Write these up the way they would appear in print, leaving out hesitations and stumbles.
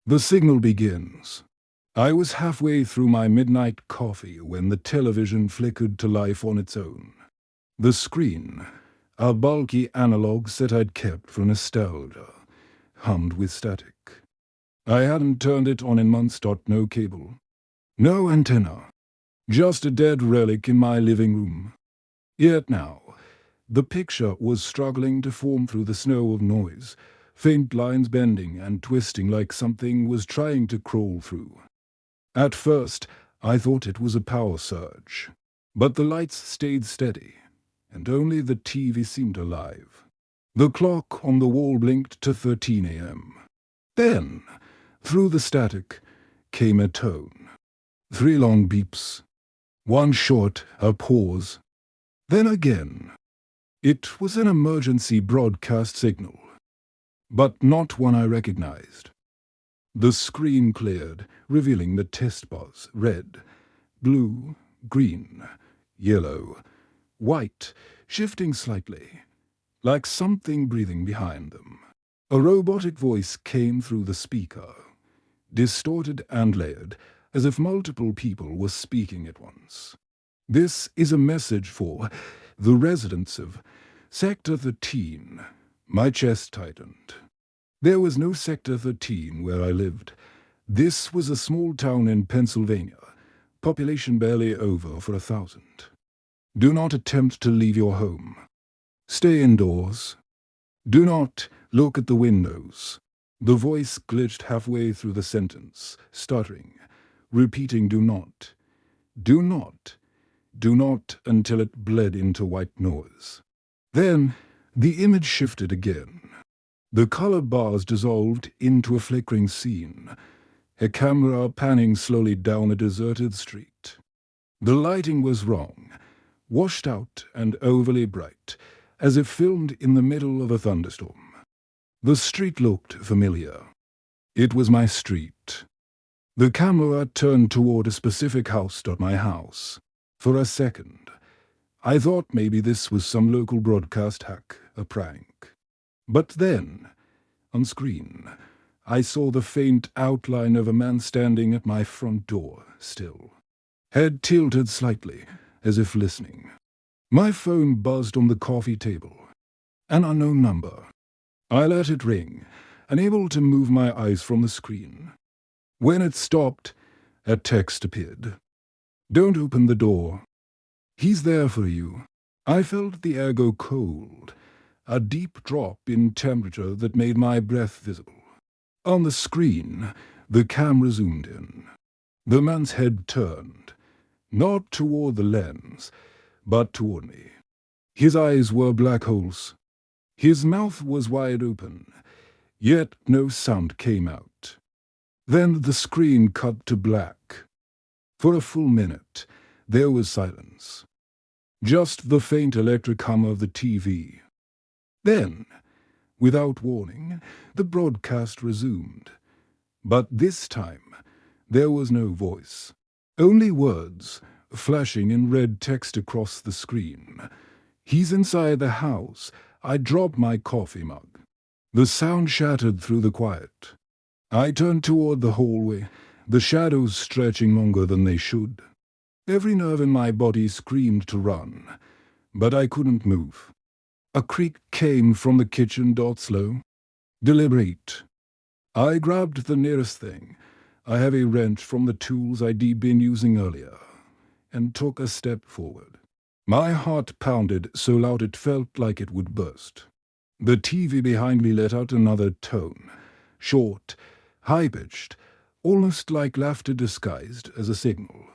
The signal begins. I was halfway through my midnight coffee when the television flickered to life on its own. The screen, a bulky analog set I'd kept for nostalgia, hummed with static. I hadn't turned it on in months. No cable, no antenna, just a dead relic in my living room. Yet now, the picture was struggling to form through the snow of noise, faint lines bending and twisting like something was trying to crawl through. At first, I thought it was a power surge, but the lights stayed steady, and only the TV seemed alive. The clock on the wall blinked to 13 a.m. Then, through the static, came a tone. 3 long beeps. One short, a pause. Then again. It was an emergency broadcast signal, but not one I recognized. The screen cleared, revealing the test bars: red, blue, green, yellow, white, shifting slightly, like something breathing behind them. A robotic voice came through the speaker, distorted and layered, as if multiple people were speaking at once. This is a message for the residents of Sector 13. My chest tightened. There was no Sector 13 where I lived. This was a small town in Pennsylvania, population barely over for 1,000. Do not attempt to leave your home. Stay indoors. Do not look at the windows. The voice glitched halfway through the sentence, stuttering, repeating do not, do not, do not, until it bled into white noise. Then the image shifted again. The color bars dissolved into a flickering scene, a camera panning slowly down a deserted street. The lighting was wrong, washed out and overly bright, as if filmed in the middle of a thunderstorm. The street looked familiar. It was my street. The camera turned toward a specific house. My house. For a second, I thought maybe this was some local broadcast hack, a prank. But then, on screen, I saw the faint outline of a man standing at my front door, still, head tilted slightly, as if listening. My phone buzzed on the coffee table. An unknown number. I let it ring, unable to move my eyes from the screen. When it stopped, a text appeared. Don't open the door. He's there for you. I felt the air go cold, a deep drop in temperature that made my breath visible. On the screen, the camera zoomed in. The man's head turned, not toward the lens, but toward me. His eyes were black holes. His mouth was wide open, yet no sound came out. Then the screen cut to black. For a full minute, there was silence. Just the faint electric hum of the TV. Then, without warning, the broadcast resumed. But this time, there was no voice. Only words, flashing in red text across the screen. He's inside the house. I dropped my coffee mug. The sound shattered through the quiet. I turned toward the hallway, the shadows stretching longer than they should. Every nerve in my body screamed to run, but I couldn't move. A creak came from the kitchen, slow, deliberate. I grabbed the nearest thing, a heavy wrench from the tools I'd been using earlier, and took a step forward. My heart pounded so loud it felt like it would burst. The TV behind me let out another tone, short, high-pitched, almost like laughter disguised as a signal.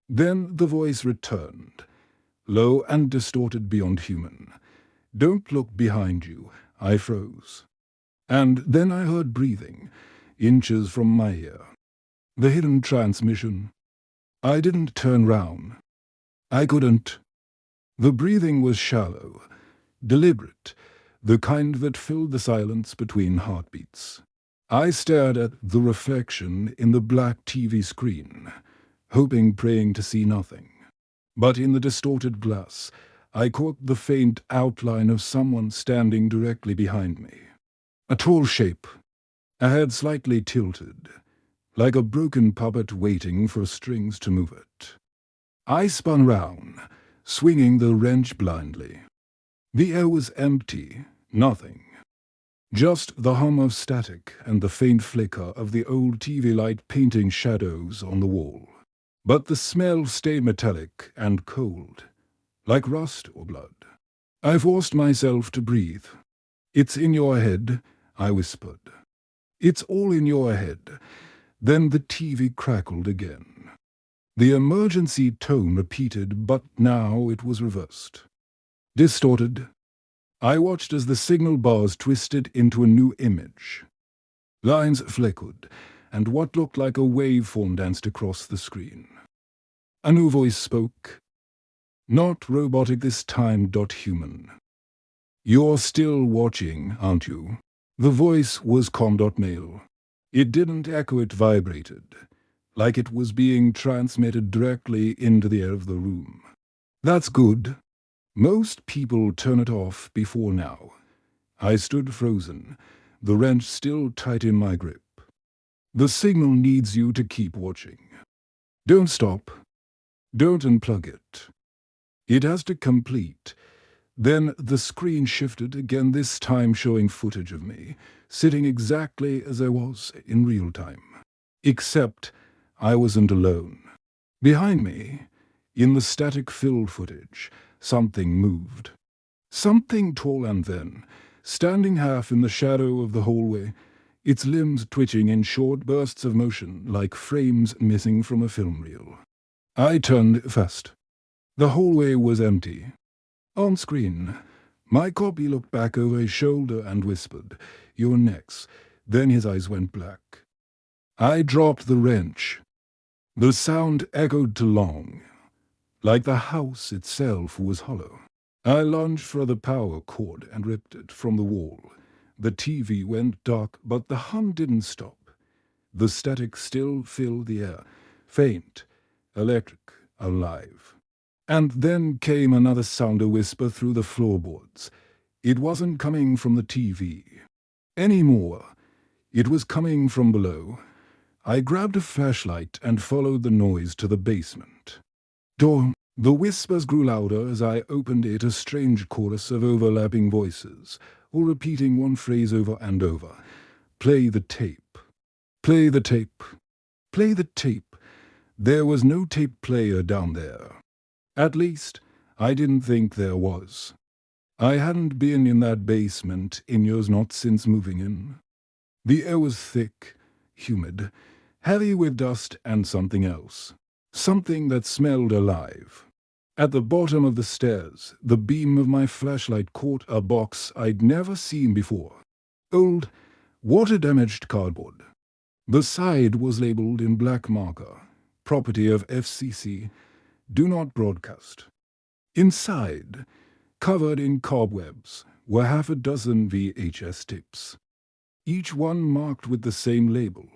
Then the voice returned, low and distorted beyond human. Don't look behind you. I froze. And then I heard breathing, inches from my ear. The hidden transmission. I didn't turn round. I couldn't. The breathing was shallow, deliberate, the kind that filled the silence between heartbeats. I stared at the reflection in the black TV screen, hoping, praying to see nothing. But in the distorted glass, I caught the faint outline of someone standing directly behind me. A tall shape, a head slightly tilted, like a broken puppet waiting for strings to move it. I spun round, swinging the wrench blindly. The air was empty, nothing. Just the hum of static and the faint flicker of the old TV light painting shadows on the wall. But the smell stayed metallic and cold, like rust or blood. I forced myself to breathe. "It's in your head," I whispered. "It's all in your head." Then the TV crackled again. The emergency tone repeated, but now it was reversed. Distorted. I watched as the signal bars twisted into a new image. Lines flickered, and what looked like a waveform danced across the screen. A new voice spoke. Not robotic this time, human. "You're still watching, aren't you?" The voice was com.male. It didn't echo, it vibrated, like it was being transmitted directly into the air of the room. "That's good. Most people turn it off before now." I stood frozen, the wrench still tight in my grip. "The signal needs you to keep watching. Don't stop. Don't unplug it. It has to complete." Then the screen shifted again, this time showing footage of me, sitting exactly as I was in real time. Except I wasn't alone. Behind me, in the static-filled footage, something moved. Something tall and thin, standing half in the shadow of the hallway, its limbs twitching in short bursts of motion like frames missing from a film reel. I turned fast. The hallway was empty. On screen, my copy looked back over his shoulder and whispered, "You're next." Then his eyes went black. I dropped the wrench. The sound echoed too long, like the house itself was hollow. I lunged for the power cord and ripped it from the wall. The TV went dark, but the hum didn't stop. The static still filled the air, faint, electric, alive. And then came another sound, a whisper through the floorboards. It wasn't coming from the TV anymore. It was coming from below. I grabbed a flashlight and followed the noise to the basement. Door. The whispers grew louder as I opened it, a strange chorus of overlapping voices, all repeating one phrase over and over. "Play the tape. Play the tape. Play the tape." There was no tape player down there. At least, I didn't think there was. I hadn't been in that basement in years, not since moving in. The air was thick, humid, heavy with dust and something else. Something that smelled alive. At the bottom of the stairs, the beam of my flashlight caught a box I'd never seen before. Old, water-damaged cardboard. The side was labeled in black marker, "Property of FCC. Do not broadcast." Inside, covered in cobwebs, were half a dozen VHS tapes, each one marked with the same label,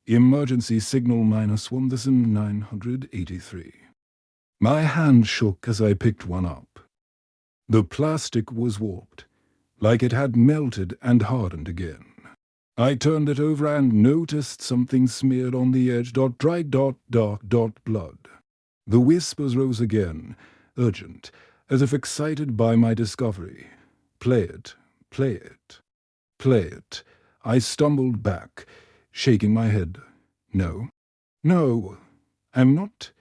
"Emergency Signal -1983. My hand shook as I picked one up. The plastic was warped, like it had melted and hardened again. I turned it over and noticed something smeared on the edge, dry dark blood. The whispers rose again, urgent, as if excited by my discovery. "Play it, play it, play it." I stumbled back, shaking my head. No, I'm not.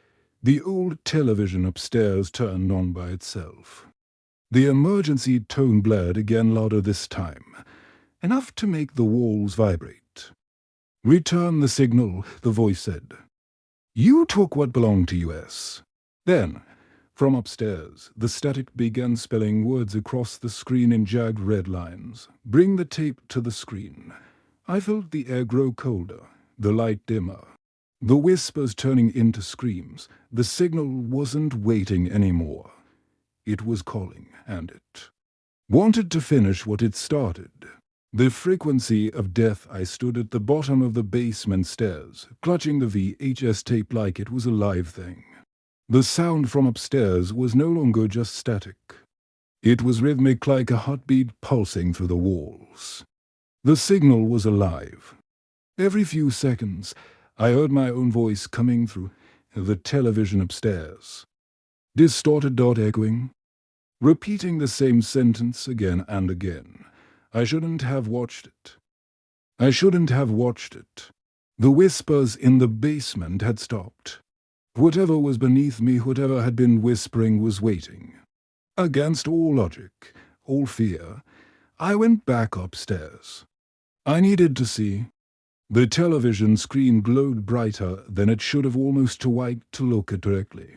The old television upstairs turned on by itself. The emergency tone blared again, louder this time, enough to make the walls vibrate. "Return the signal," the voice said. "You took what belonged to US." Then, from upstairs, the static began spelling words across the screen in jagged red lines. "Bring the tape to the screen." I felt the air grow colder, the light dimmer. The whispers turning into screams. The signal wasn't waiting anymore. It was calling, and it wanted to finish what it started. The frequency of death. I stood at the bottom of the basement stairs, clutching the VHS tape like it was a live thing. The sound from upstairs was no longer just static. It was rhythmic, like a heartbeat pulsing through the walls. The signal was alive. Every few seconds, I heard my own voice coming through the television upstairs. Distorted, echoing, repeating the same sentence again and again. I shouldn't have watched it. I shouldn't have watched it. The whispers in the basement had stopped. Whatever was beneath me, whatever had been whispering, was waiting. Against all logic, all fear, I went back upstairs. I needed to see. The television screen glowed brighter than it should have, almost too white to look at directly.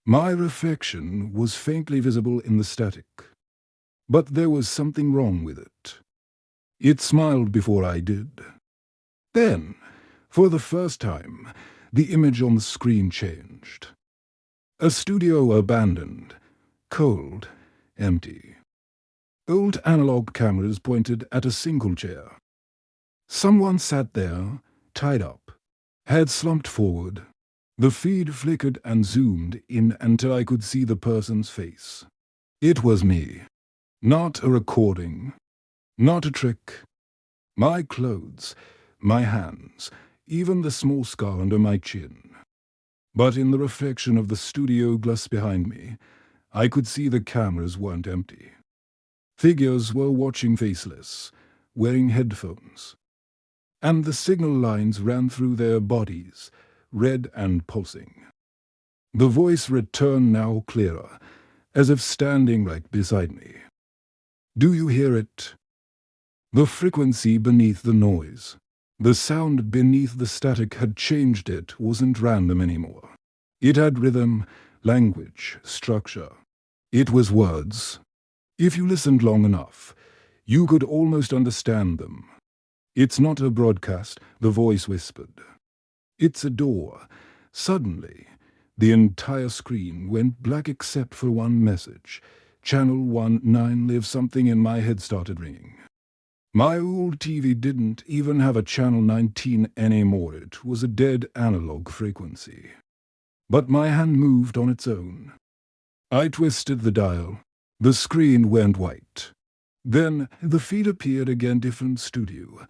My reflection was faintly visible in the static. But there was something wrong with it. It smiled before I did. Then, for the first time, the image on the screen changed. A studio abandoned, cold, empty. Old analog cameras pointed at a single chair. Someone sat there, tied up, head slumped forward. The feed flickered and zoomed in until I could see the person's face. It was me. Not a recording. Not a trick. My clothes, my hands, even the small scar under my chin. But in the reflection of the studio glass behind me, I could see the cameras weren't empty. Figures were watching faceless, wearing headphones. And the signal lines ran through their bodies, red and pulsing. The voice returned now clearer, as if standing right beside me. Do you hear it? The frequency beneath the noise. The sound beneath the static had changed. It wasn't random anymore. It had rhythm, language, structure. It was words. If you listened long enough, you could almost understand them. It's not a broadcast, the voice whispered. It's a door. Suddenly, the entire screen went black except for one message. Channel 19 Live. Something in my head started ringing. My old TV didn't even have a channel 19 anymore. It was a dead analog frequency. But my hand moved on its own. I twisted the dial. The screen went white. Then the feed appeared again, different studio.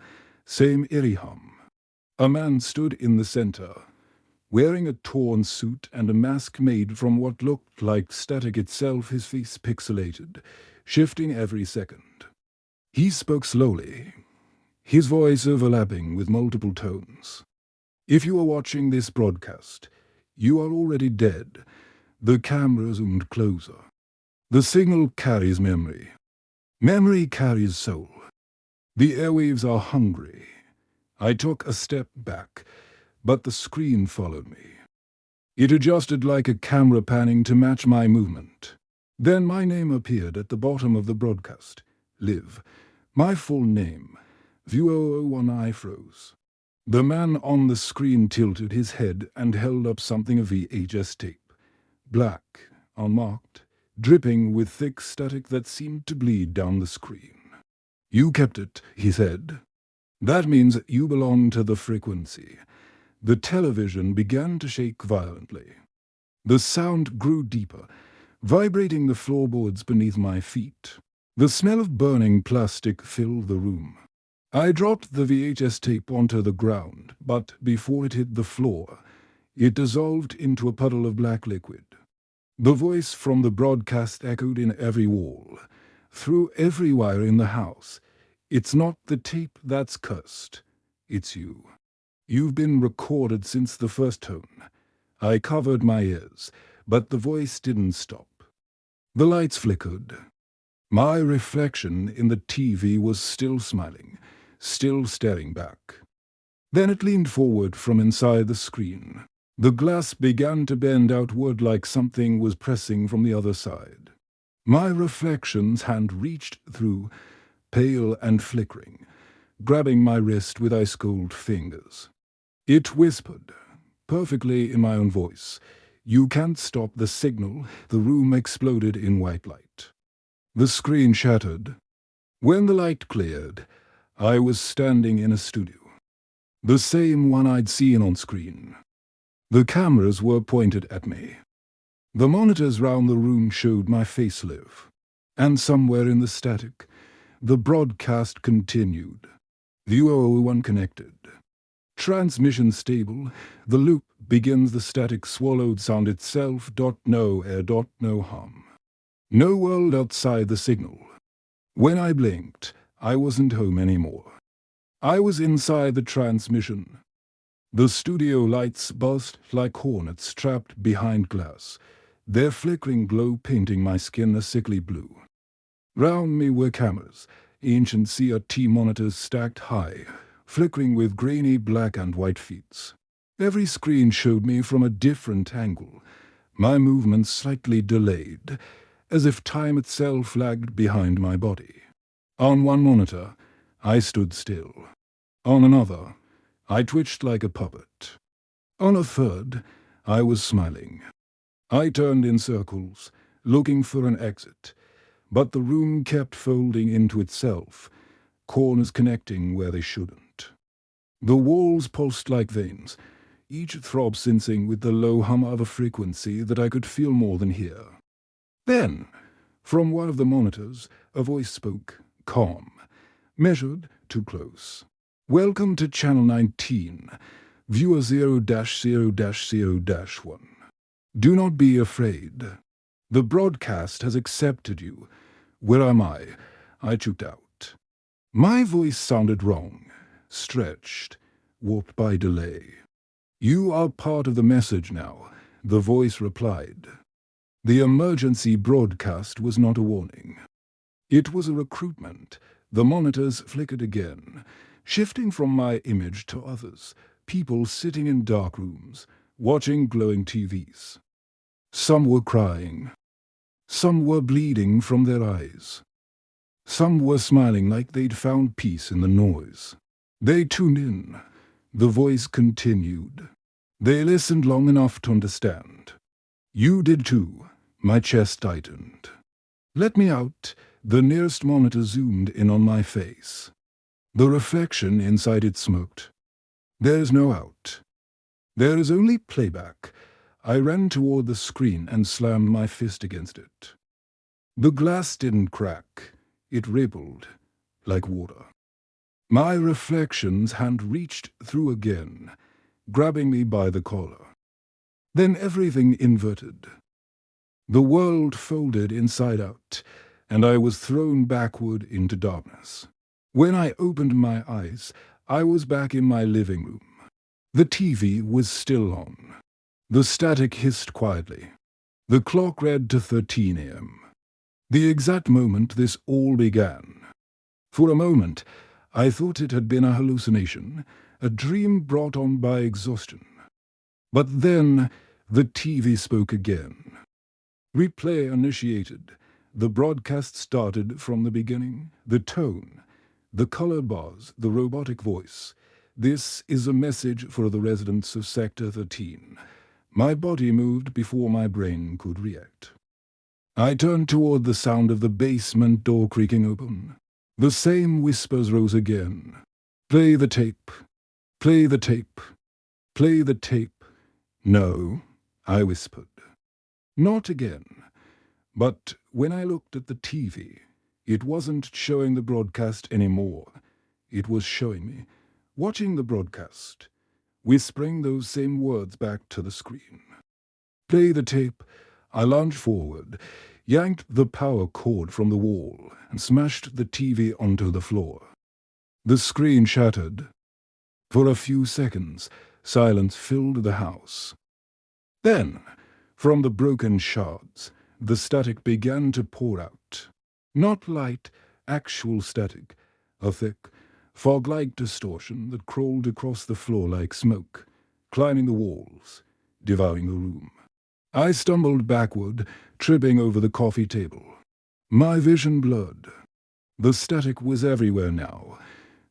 Same eerie hum. A man stood in the center, wearing a torn suit and a mask made from what looked like static itself, his face pixelated, shifting every second. He spoke slowly, his voice overlapping with multiple tones. If you are watching this broadcast, you are already dead. The camera zoomed closer. The signal carries memory. Memory carries soul. The airwaves are hungry. I took a step back, but the screen followed me. It adjusted like a camera panning to match my movement. Then my name appeared at the bottom of the broadcast. Liv. My full name. Viewer 01. I froze. The man on the screen tilted his head and held up something, a VHS tape. Black, unmarked, dripping with thick static that seemed to bleed down the screen. You kept it, he said. That means you belong to the frequency. The television began to shake violently. The sound grew deeper, vibrating the floorboards beneath my feet. The smell of burning plastic filled the room. I dropped the VHS tape onto the ground, but before it hit the floor, it dissolved into a puddle of black liquid. The voice from the broadcast echoed in every wall, through every wire in the house. It's not the tape that's cursed. It's you. You've been recorded since the first tone. I covered my ears, but the voice didn't stop. The lights flickered. My reflection in the TV was still smiling, still staring back. Then it leaned forward from inside the screen. The glass began to bend outward like something was pressing from the other side. My reflection's hand reached through, pale and flickering, grabbing my wrist with ice-cold fingers. It whispered, perfectly in my own voice, "You can't stop the signal." The room exploded in white light. The screen shattered. When the light cleared, I was standing in a studio. The same one I'd seen on screen. The cameras were pointed at me. The monitors round the room showed my face. Live. And somewhere in the static, the broadcast continued. Viewer 01 connected. Transmission stable. The loop begins the static swallowed sound itself. No air. No hum. No world outside the signal. When I blinked, I wasn't home anymore. I was inside the transmission. The studio lights buzzed like hornets trapped behind glass, their flickering glow painting my skin a sickly blue. Round me were cameras, ancient CRT monitors stacked high, flickering with grainy black and white feeds. Every screen showed me from a different angle, my movements slightly delayed, as if time itself lagged behind my body. On one monitor, I stood still. On another, I twitched like a puppet. On a third, I was smiling. I turned in circles, looking for an exit, but the room kept folding into itself, corners connecting where they shouldn't. The walls pulsed like veins, each throb sensing with the low hum of a frequency that I could feel more than hear. Then, from one of the monitors, a voice spoke, calm, measured, too close. Welcome to Channel 19, Viewer 0-0-0-1. Do not be afraid. The broadcast has accepted you. Where am I? I choked out. My voice sounded wrong, stretched, warped by delay. You are part of the message now, the voice replied. The emergency broadcast was not a warning. It was a recruitment. The monitors flickered again, shifting from my image to others, people sitting in dark rooms, watching glowing TVs. Some were crying. Some were bleeding from their eyes. Some were smiling like they'd found peace in the noise. They tuned in. The voice continued. They listened long enough to understand. You did too. My chest tightened. Let me out. The nearest monitor zoomed in on my face. The reflection inside it smoked. There's no out. There is only playback. I ran toward the screen and slammed my fist against it. The glass didn't crack. It rippled like water. My reflection's hand reached through again, grabbing me by the collar. Then everything inverted. The world folded inside out, and I was thrown backward into darkness. When I opened my eyes, I was back in my living room. The TV was still on. The static hissed quietly. The clock read to 13 a.m. The exact moment this all began. For a moment, I thought it had been a hallucination, a dream brought on by exhaustion. But then the TV spoke again. Replay initiated. The broadcast started from the beginning. The tone, the color bars, the robotic voice. This is a message for the residents of Sector 13. My body moved before my brain could react. I turned toward the sound of the basement door creaking open. The same whispers rose again. Play the tape. Play the tape. Play the tape. No, I whispered. Not again. But when I looked at the TV, it wasn't showing the broadcast anymore. It was showing me, watching the broadcast, whispering those same words back to the screen. Play the tape. I lunged forward, yanked the power cord from the wall, and smashed the TV onto the floor. The screen shattered. For a few seconds, silence filled the house. Then, from the broken shards, the static began to pour out. Not light, actual static, a thick, fog-like distortion that crawled across the floor like smoke, climbing the walls, devouring the room. I stumbled backward, tripping over the coffee table. My vision blurred. The static was everywhere now,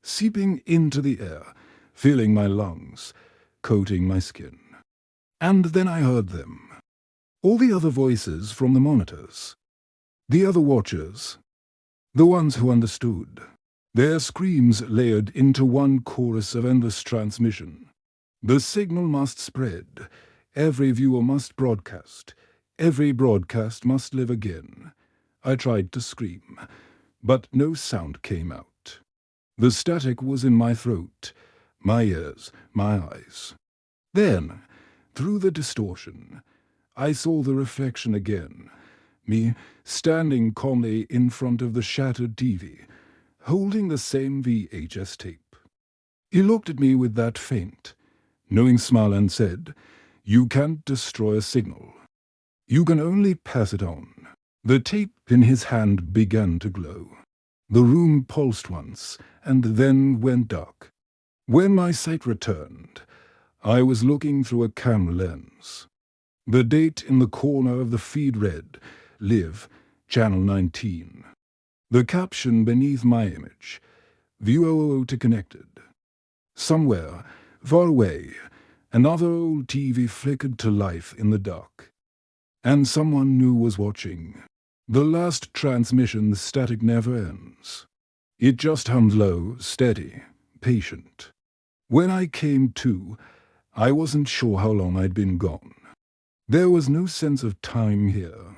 seeping into the air, filling my lungs, coating my skin. And then I heard them. All the other voices from the monitors. The other watchers. The ones who understood. Their screams layered into one chorus of endless transmission. The signal must spread. Every viewer must broadcast. Every broadcast must live again. I tried to scream, but no sound came out. The static was in my throat, my ears, my eyes. Then, through the distortion, I saw the reflection again, me standing calmly in front of the shattered TV, holding the same VHS tape. He looked at me with that faint, knowing smile and said, "You can't destroy a signal. You can only pass it on." The tape in his hand began to glow. The room pulsed once, and then went dark. When my sight returned, I was looking through a camera lens. The date in the corner of the feed read, "Live, Channel 19. The caption beneath my image, "Viewer to connected." Somewhere, far away, another old TV flickered to life in the dark. And someone new was watching. The last transmission, the static never ends. It just hummed low, steady, patient. When I came to, I wasn't sure how long I'd been gone. There was no sense of time here.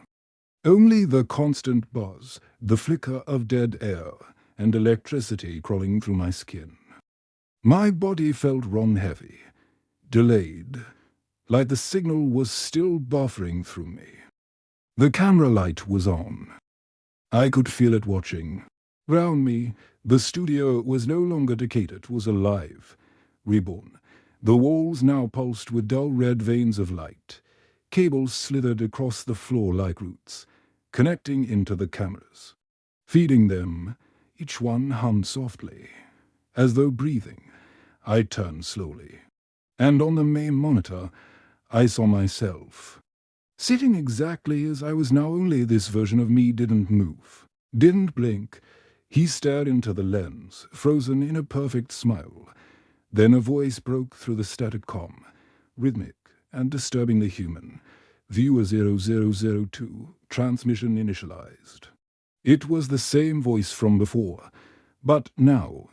Only the constant buzz, the flicker of dead air, and electricity crawling through my skin. My body felt run-heavy, delayed, like the signal was still buffering through me. The camera light was on. I could feel it watching. Round me, the studio was no longer decayed, it was alive, reborn. The walls now pulsed with dull red veins of light. Cables slithered across the floor like roots, connecting into the cameras. Feeding them, each one hummed softly, as though breathing. I turned slowly, and on the main monitor, I saw myself. Sitting exactly as I was now, only this version of me didn't move, didn't blink. He stared into the lens, frozen in a perfect smile. Then a voice broke through the static comm, rhythmic and disturbingly human. "Viewer 0002, transmission initialized." It was the same voice from before, but now,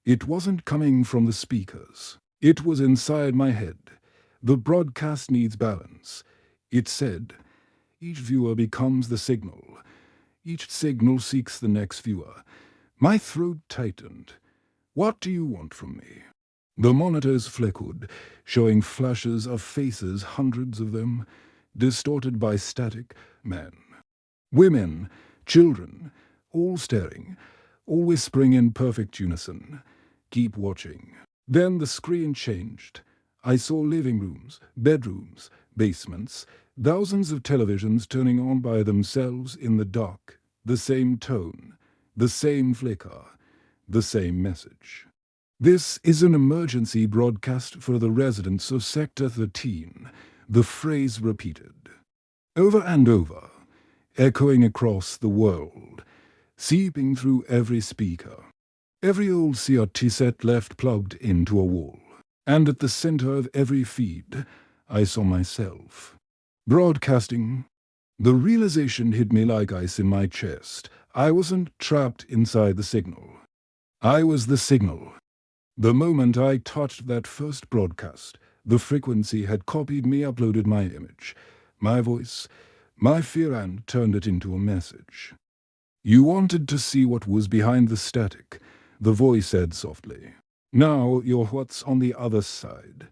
it wasn't coming from the speakers. It was inside my head. "The broadcast needs balance," it said. "Each viewer becomes the signal. Each signal seeks the next viewer." My throat tightened. "What do you want from me?" The monitors flickered, showing flashes of faces, hundreds of them, distorted by static. Men, women, children, all staring, all whispering in perfect unison. "Keep watching." Then the screen changed. I saw living rooms, bedrooms, basements, thousands of televisions turning on by themselves in the dark. The same tone, the same flicker, the same message. "This is an emergency broadcast for the residents of Sector 13, the phrase repeated. Over and over, echoing across the world, seeping through every speaker. Every old CRT set left plugged into a wall. And at the center of every feed, I saw myself. Broadcasting. The realization hit me like ice in my chest. I wasn't trapped inside the signal. I was the signal. The moment I touched that first broadcast, the frequency had copied me, uploaded my image, my voice, my fear, and turned it into a message. "You wanted to see what was behind the static," the voice said softly. "Now you're what's on the other side."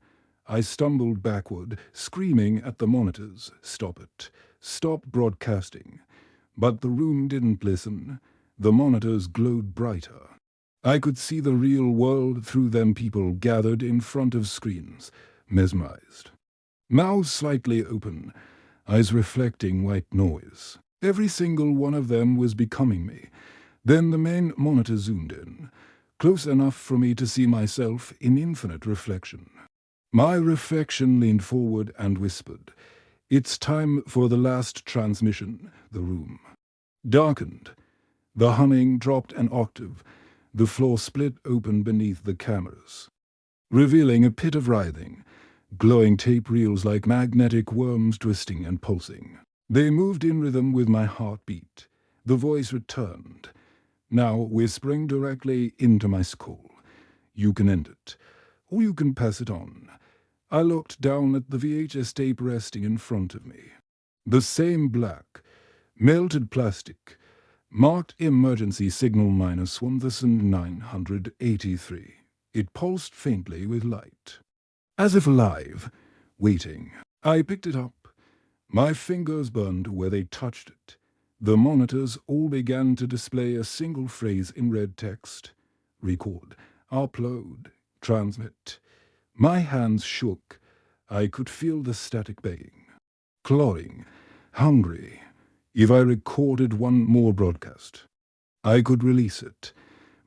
I stumbled backward, screaming at the monitors, "Stop it. Stop broadcasting." But the room didn't listen. The monitors glowed brighter. I could see the real world through them, people gathered in front of screens, mesmerized. Mouths slightly open, eyes reflecting white noise. Every single one of them was becoming me. Then the main monitor zoomed in, close enough for me to see myself in infinite reflection. My reflection leaned forward and whispered, "It's time for the last transmission." The room darkened. The humming dropped an octave. The floor split open beneath the cameras, revealing a pit of writhing, glowing tape reels like magnetic worms twisting and pulsing. They moved in rhythm with my heartbeat. The voice returned, now whispering directly into my skull. "You can end it, or you can pass it on." I looked down at the VHS tape resting in front of me. The same black, melted plastic, Marked emergency signal -1983. It pulsed faintly with light. As if alive, waiting. I picked it up. My fingers burned where they touched it. The monitors all began to display a single phrase in red text. Record, upload, transmit. My hands shook. I could feel the static begging. Clawing, hungry. If I recorded one more broadcast, I could release it.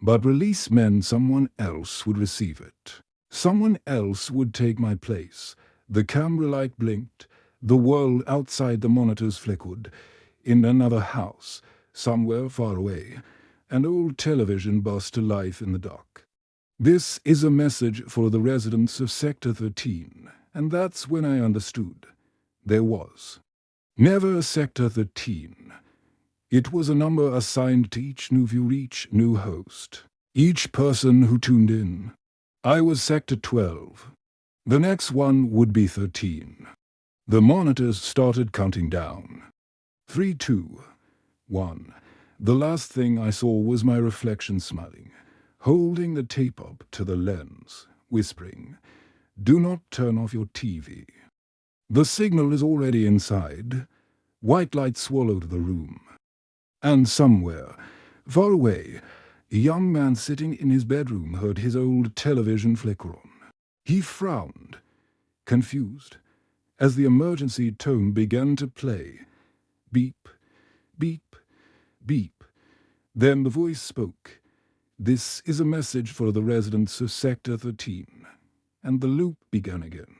But release meant someone else would receive it. Someone else would take my place. The camera light blinked. The world outside the monitors flickered. In another house, somewhere far away, an old television burst to life in the dark. This is a message for the residents of Sector 13, and that's when I understood. There was never a Sector 13. It was a number assigned to each new host, each person who tuned in. I was Sector 12. The next one would be 13. The monitors started counting down. 3, 2, 1. The last thing I saw was my reflection smiling, holding the tape up to the lens, whispering, "Do not turn off your TV. The signal is already inside." White light swallowed the room. And somewhere, far away, a young man sitting in his bedroom heard his old television flicker on. He frowned, confused, as the emergency tone began to play. Beep, beep, beep. Then the voice spoke. "This is a message for the residents of Sector 13." And the loop began again.